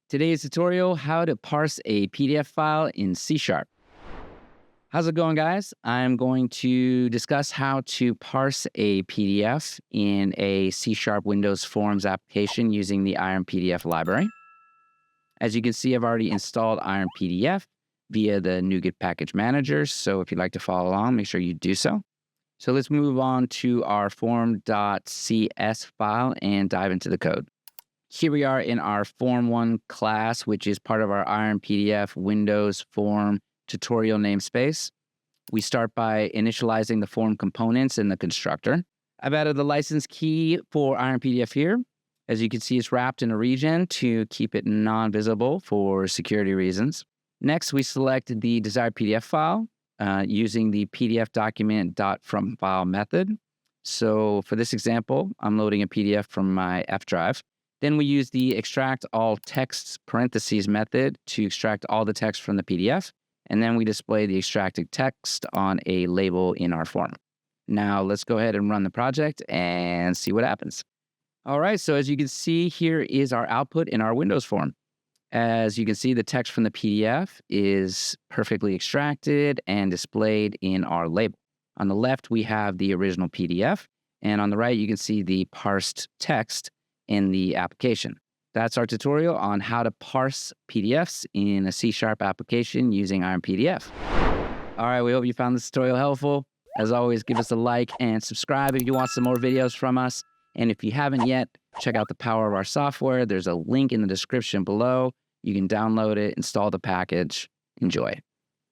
Today's tutorial, how to parse a PDF file in C#. How's it going, guys? I'm going to discuss how to parse a PDF in a C# Windows Forms application using the IronPDF library. As you can see, I've already installed IronPDF via the NuGet package manager. So if you'd like to follow along, make sure you do so. So let's move on to our form.cs file and dive into the code. Here we are in our Form1 class, which is part of our IronPDF Windows Form tutorial namespace. We start by initializing the form components in the constructor. I've added the license key for IronPDF here. As you can see, it's wrapped in a region to keep it non-visible for security reasons. Next, we select the desired PDF file using the PDF document.fromFile method. So for this example, I'm loading a PDF from my F drive. Then we use the extract all texts parentheses method to extract all the text from the PDF. And then we display the extracted text on a label in our form. Now let's go ahead and run the project and see what happens. All right, so as you can see, here is our output in our Windows form. As you can see, the text from the PDF is perfectly extracted and displayed in our label. On the left, we have the original PDF. And on the right, you can see the parsed text in the application. That's our tutorial on how to parse PDFs in a C# application using IronPDF. All right, we hope you found this tutorial helpful. As always, give us a like and subscribe if you want some more videos from us. And if you haven't yet, check out the power of our software. There's a link in the description below. You can download it, install the package. Enjoy.